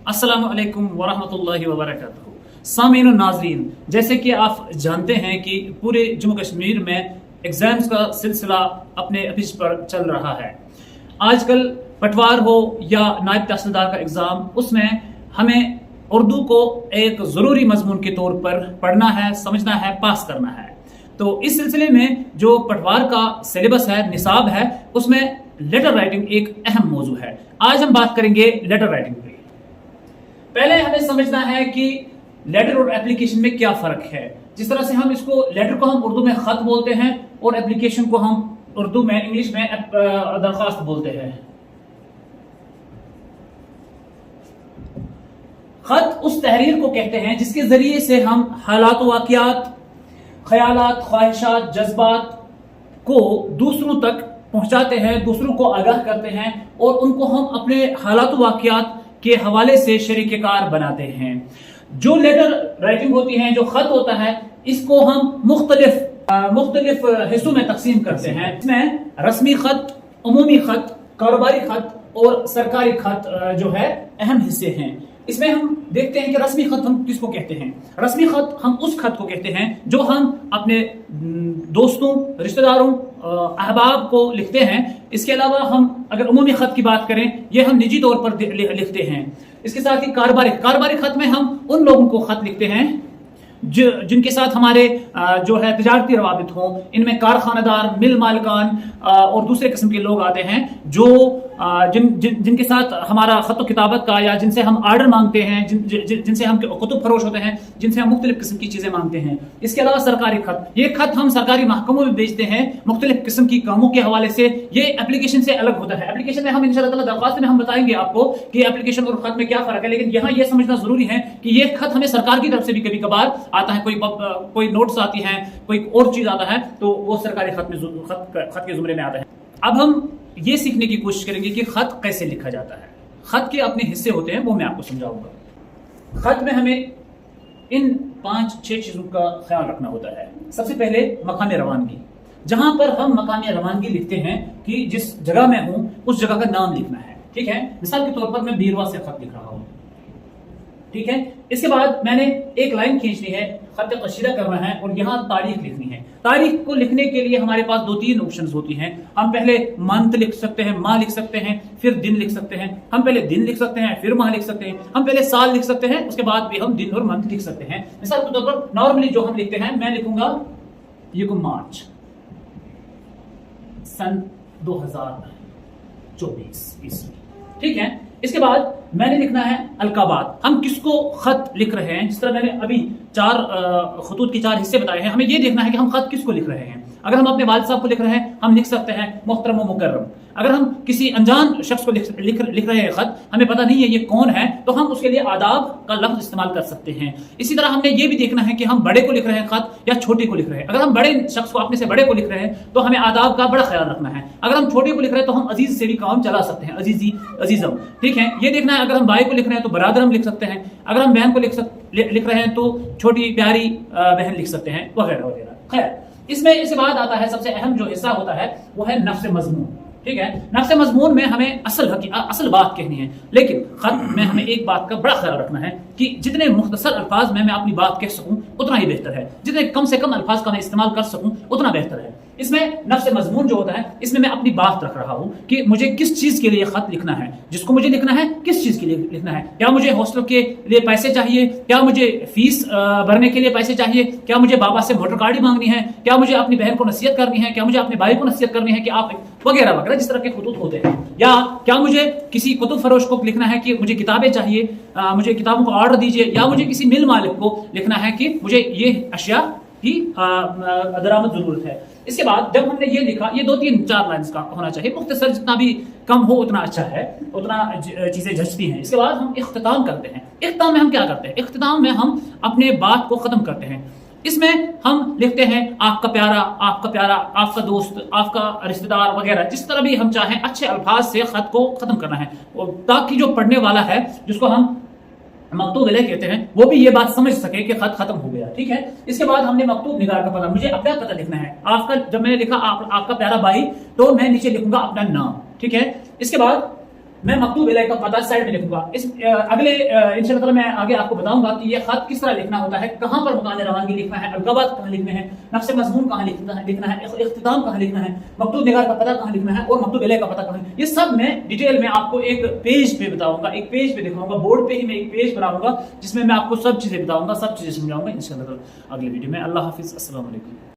अस्सलामु अलैकुम वरहमतुल्लाहि वबरकातुहू। सामीन और नाज़रीन, जैसे कि आप जानते हैं कि पूरे जम्मू कश्मीर में एग्जाम्स का सिलसिला अपने पिच पर चल रहा है। आजकल पटवार हो या नायब तहसीलदार का एग्जाम, उसमें हमें उर्दू को एक ज़रूरी मजमून के तौर पर पढ़ना है, समझना है, पास करना है। तो इस सिलसिले में जो पटवार का सिलेबस है, निसाब है, उसमें लेटर राइटिंग एक अहम मौजू है। आज हम बात करेंगे लेटर राइटिंग पे। पहले हमें समझना है कि लेटर और एप्लीकेशन में क्या फर्क है। जिस तरह से हम इसको लेटर को हम उर्दू में खत बोलते हैं और एप्लीकेशन को हम उर्दू में इंग्लिश में दरख्वास्त बोलते हैं। खत उस तहरीर को कहते हैं जिसके जरिए से हम हालात वाक़ियात, ख्यालात, ख्वाहिशात, जज्बात को दूसरों तक पहुंचाते हैं, दूसरों को आगाह करते हैं और उनको हम अपने हालात वाक़ियात के हवाले से शरीककार बनाते हैं। जो लेटर राइटिंग होती है, जो खत होता है, इसको हम मुख्तलिफ हिस्सों में तकसीम करते हैं। इसमें रस्मी खत, उमूमी खत, कारोबारी खत और सरकारी खत जो है अहम हिस्से हैं। इसमें हम देखते हैं कि रस्मी खत हम किसको कहते हैं। रस्मी खत हम उस खत को कहते हैं जो हम अपने दोस्तों, रिश्तेदारों, अहबाब को लिखते हैं। इसके अलावा हम अगर उमूमी खत की बात करें, ये हम निजी तौर पर लिखते हैं। इसके साथ ही कारोबारी खत में हम उन लोगों को खत लिखते हैं जिनके साथ हमारे जो है तिजारती रवाबित हों। इनमें कारखानेदार, मिल मालिकान और दूसरे किस्म के लोग आते हैं जो जिनके साथ हमारा खत किताबत का, या जिनसे हम आर्डर मांगते हैं, जिनसे हम कुतुब फरोश होते हैं, जिनसे हम मुख्तलिफ किस्म की चीजें मांगते हैं। इसके अलावा सरकारी खत, ये खत हम सरकारी महकमों में भेजते हैं मुख्तलिफ किस्म की कामों के हवाले से। ये एप्लीकेशन से अलग होता है। एप्लीकेशन में हम इंशाअल्लाह दरख्वास्त में हम बताएंगे आपको कि एप्लीकेशन और खत में क्या फर्क है। लेकिन यहाँ ये समझना जरूरी है कि ये खत हमें सरकार की तरफ से भी कभी कभार आता है। कोई नोट्स आती हैं, कोई और चीज आता है, तो वो सरकारी खत के जुमरे में आता है। अब हम ये सीखने की कोशिश करेंगे कि खत कैसे लिखा जाता है। खत के अपने हिस्से होते हैं, वो मैं आपको समझाऊंगा। खत में हमें इन 5-6 चीजों का ख्याल रखना होता है। सबसे पहले मकाम रवानगी, जहां पर हम मकाम रवानगी लिखते हैं कि जिस जगह में हूं उस जगह का नाम लिखना है। ठीक है, मिसाल के तौर पर मैं बीरवा से खत लिख रहा हूं। ठीक है, इसके बाद मैंने एक लाइन खींचनी है, खत कशीदा करना है और यहाँ तारीख लिखनी है। तारीख को लिखने के लिए हमारे पास 2-3 ऑप्शंस होती हैं। हम पहले मंथ लिख सकते हैं, माह लिख सकते हैं, फिर दिन लिख सकते हैं। हम पहले दिन लिख सकते हैं, फिर माह लिख सकते हैं। हम पहले साल लिख सकते हैं, उसके बाद भी हम दिन और मंथ लिख सकते हैं। मिसाल के तौर पर नॉर्मली जो हम लिखते हैं, मैं लिखूंगा ये को मार्च सन 2024 ईस्वी। ठीक है, इसके बाद मैंने लिखना है अलकाबात। हम किसको खत लिख रहे हैं, जिस तरह मैंने अभी 4 खतूत के 4 हिस्से बताए हैं, हमें यह देखना है कि हम खत किसको लिख रहे हैं। अगर हम अपने वालिद साहब को लिख रहे हैं, हम लिख सकते हैं मोहतरम व मुकर्रम। अगर हम किसी अनजान शख्स को लिख रहे हैं खत, हमें पता नहीं है ये कौन है, तो हम उसके लिए आदाब का लफ्ज इस्तेमाल कर सकते हैं। इसी तरह हमने ये भी देखना है कि हम बड़े को लिख रहे हैं खत या छोटे को लिख रहे हैं। अगर हम बड़े शख्स को, अपने से बड़े को लिख रहे हैं, तो हमें आदाब का बड़ा ख्याल रखना है। अगर हम छोटे को लिख रहे हैं तो हम अजीज से भी काम चला सकते हैं, अजीजम। ठीक है, ये देखना है। अगर हम भाई को लिख रहे हैं तो बरादरम लिख सकते हैं। अगर हम बहन को लिख रहे हैं तो छोटी प्यारी बहन लिख सकते हैं, वगैरह वगैरह। खैर, इसके बाद आता है सबसे अहम जो हिस्सा होता है, वो है नफ्स मजमून। ठीक है, नफ्स मजमून में हमें असल बात कहनी है। लेकिन खत में हमें एक बात का बड़ा ख्याल रखना है कि जितने मुख्तसर अल्फाज में मैं अपनी बात कह सकूं उतना ही बेहतर है। जितने कम से कम अल्फाज का मैं इस्तेमाल कर सकूं उतना बेहतर है। इसमें नफ्स मजमून जो होता है, इसमें मैं अपनी बात रख रहा हूं कि मुझे किस चीज के लिए खत लिखना है, जिसको मुझे लिखना है किस चीज के लिए लिखना है। क्या मुझे हॉस्टल के लिए पैसे चाहिए, क्या मुझे फीस भरने के लिए पैसे चाहिए, क्या मुझे बाबा से वोटर कार्ड मांगनी है, क्या मुझे अपनी बहन को नसीहत करनी है, क्या मुझे अपने भाई को नसीहत करनी है कि आप वगैरह वगैरह, जिस तरह के खुतूत होते हैं। या क्या मुझे किसी कुतुब फरोश को लिखना है कि मुझे किताबें चाहिए, मुझे किताबों को ऑर्डर दीजिए। या मुझे किसी मिल मालिक को लिखना है कि मुझे ये अशिया की दरामद जरूरत है। इसके बाद जब हमने ये लिखा, ये 2-3-4 लाइन्स का होना चाहिए, मुख्तसर, जितना भी कम हो उतना अच्छा है, उतना चीजें जचती हैं। इसके बाद हम इख्तिताम करते हैं। इख्तिताम में हम क्या करते हैं? इख्तिताम में हम अपने बात को खत्म करते हैं। इसमें हम लिखते हैं आपका प्यारा, आपका दोस्त, आपका रिश्तेदार वगैरह, जिस तरह भी हम चाहें अच्छे अल्फाज से खत को खत्म करना है, ताकि जो पढ़ने वाला है, जिसको हम मकतूब इलैह कहते हैं, वो भी ये बात समझ सके कि खत खत्म हो गया। ठीक है, इसके बाद हमने मकतूब निगार का पता, मुझे अपना पता लिखना है। आपका, जब मैंने लिखा आपका प्यारा भाई, तो मैं नीचे लिखूंगा अपना नाम। ठीक है, इसके बाद میں مکتوب الیہ کا پتہ سائڈ میں لکھوں گا. اس اگلے انشاءاللہ تعالی میں آگے آپ کو بتاؤں گا کہ یہ خط کس طرح لکھنا ہوتا ہے, کہاں پر مکان روانگی لکھنا ہے, القابات کہاں لکھنے ہیں, نفس مضمون کہاں لکھنا ہے, اختتام کہاں لکھنا ہے, مکتوب نگار کا پتہ کہاں لکھنا ہے, اور مکتوب الیہ کا پتہ کہاں. یہ سب میں ڈیٹیل میں آپ کو ایک پیج پہ بتاؤں گا, ایک پیج پہ دکھاؤں گا, بورڈ پہ ہی میں ایک پیج بناؤں گا جس میں آپ کو سب چیزیں بتاؤں گا, سب چیزیں سمجھاؤں گا انشاءاللہ اگلے ویڈیو میں. اللہ حافظ, السلام علیکم.